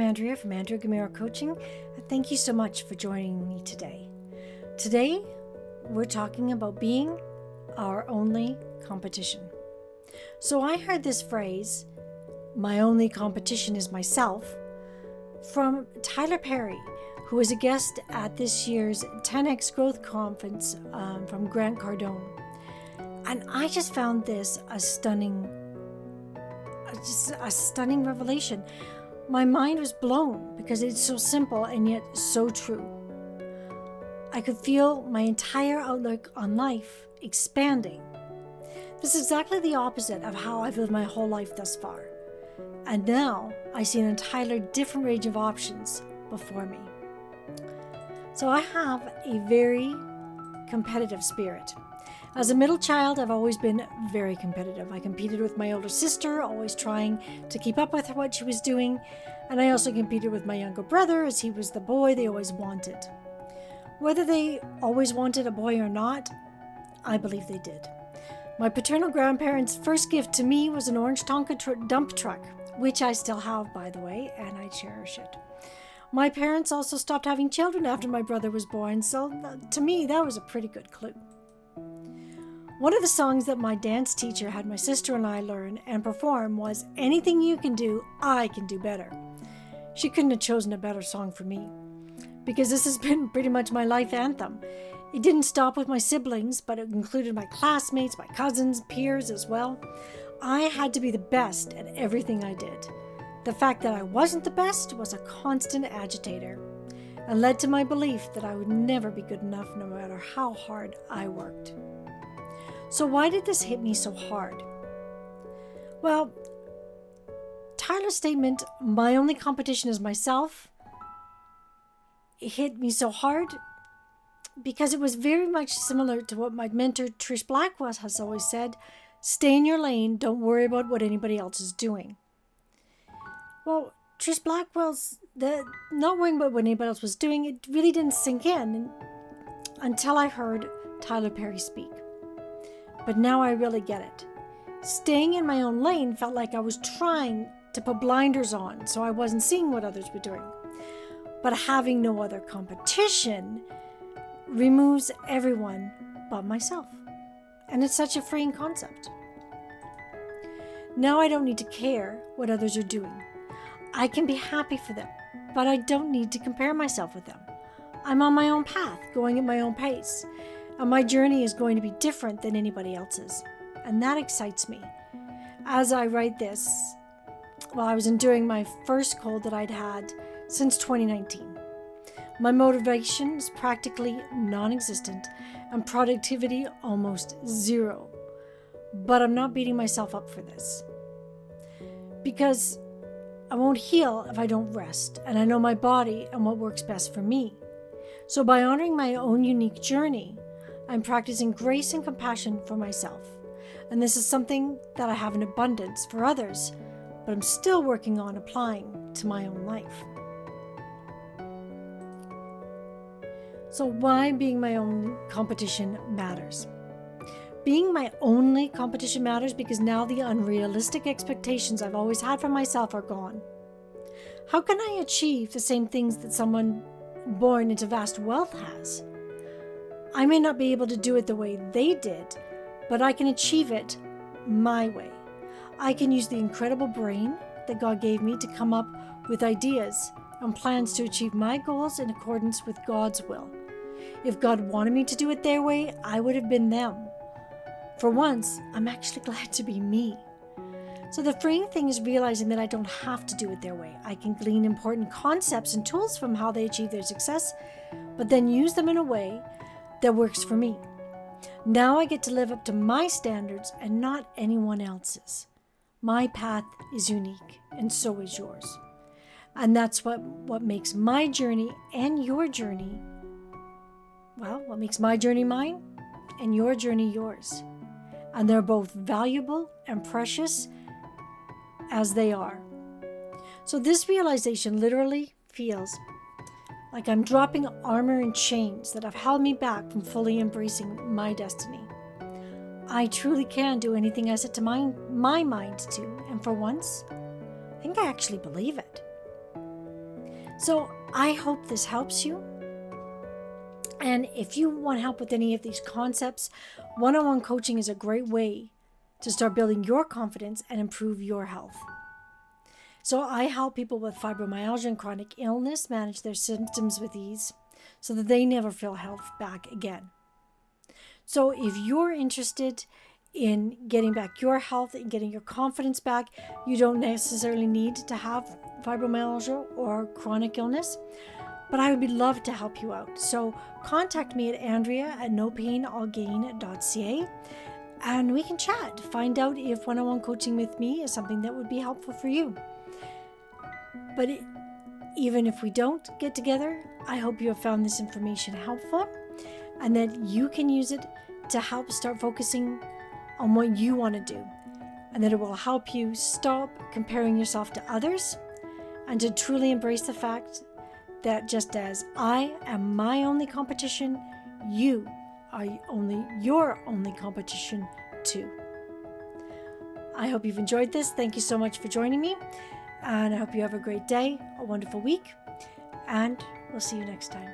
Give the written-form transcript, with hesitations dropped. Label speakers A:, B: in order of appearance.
A: Andrea from Andrea Gamero Coaching, and thank you so much for joining me today. Today, we're talking about being our only competition. So I heard this phrase, my only competition is myself, from Tyler Perry, who was a guest at this year's 10X Growth Conference from Grant Cardone. And I just found this a stunning revelation. My mind was blown because it's so simple and yet so true. I could feel my entire outlook on life expanding. This is exactly the opposite of how I've lived my whole life thus far. And now I see an entirely different range of options before me. So I have a very competitive spirit. As a middle child, I've always been very competitive. I competed with my older sister, always trying to keep up with what she was doing. And I also competed with my younger brother, as he was the boy they always wanted. Whether they always wanted a boy or not, I believe they did. My paternal grandparents' first gift to me was an orange Tonka dump truck, which I still have, by the way, and I cherish it. My parents also stopped having children after my brother was born, so to me, that was a pretty good clue. One of the songs that my dance teacher had my sister and I learn and perform was "Anything You Can Do, I Can Do Better." She couldn't have chosen a better song for me, because this has been pretty much my life anthem. It didn't stop with my siblings, but it included my classmates, my cousins, peers as well. I had to be the best at everything I did. The fact that I wasn't the best was a constant agitator and led to my belief that I would never be good enough no matter how hard I worked. So why did this hit me so hard? Well, Tyler's statement, my only competition is myself, it hit me so hard because it was very much similar to what my mentor Trish Blackwell has always said, stay in your lane, don't worry about what anybody else is doing. Well, Trish Blackwell's not worrying about what anybody else was doing, it really didn't sink in until I heard Tyler Perry speak. But now I really get it. Staying in my own lane felt like I was trying to put blinders on so I wasn't seeing what others were doing. But having no other competition removes everyone but myself. And it's such a freeing concept. Now I don't need to care what others are doing. I can be happy for them, but I don't need to compare myself with them. I'm on my own path, going at my own pace. And my journey is going to be different than anybody else's. And that excites me. As I write this, I was enduring my first cold that I'd had since 2019. My motivation is practically non-existent and productivity almost zero. But I'm not beating myself up for this. Because I won't heal if I don't rest. And I know my body and what works best for me. So by honoring my own unique journey, I'm practicing grace and compassion for myself. And this is something that I have in abundance for others, but I'm still working on applying to my own life. So why being my own competition matters? Being my only competition matters because now the unrealistic expectations I've always had for myself are gone. How can I achieve the same things that someone born into vast wealth has? I may not be able to do it the way they did, but I can achieve it my way. I can use the incredible brain that God gave me to come up with ideas and plans to achieve my goals in accordance with God's will. If God wanted me to do it their way, I would have been them. For once, I'm actually glad to be me. So the freeing thing is realizing that I don't have to do it their way. I can glean important concepts and tools from how they achieve their success, but then use them in a way that works for me. Now I get to live up to my standards and not anyone else's. My path is unique, and so is yours. And that's what makes my journey and your journey, what makes my journey mine and your journey yours. And they're both valuable and precious as they are. So this realization literally feels like I'm dropping armor and chains that have held me back from fully embracing my destiny. I truly can do anything I set to my mind to, and for once, I think I actually believe it. So I hope this helps you. And if you want help with any of these concepts, one-on-one coaching is a great way to start building your confidence and improve your health. So I help people with fibromyalgia and chronic illness manage their symptoms with ease so that they never feel health back again. So if you're interested in getting back your health and getting your confidence back, you don't necessarily need to have fibromyalgia or chronic illness, but I would love to help you out. So contact me at andrea@nopainallgain.ca and we can chat, find out if one-on-one coaching with me is something that would be helpful for you. But even if we don't get together, I hope you have found this information helpful and that you can use it to help start focusing on what you want to do, and that it will help you stop comparing yourself to others and to truly embrace the fact that just as I am my only competition, you are your only competition too. I hope you've enjoyed this. Thank you so much for joining me, and I hope you have a great day, a wonderful week, and we'll see you next time.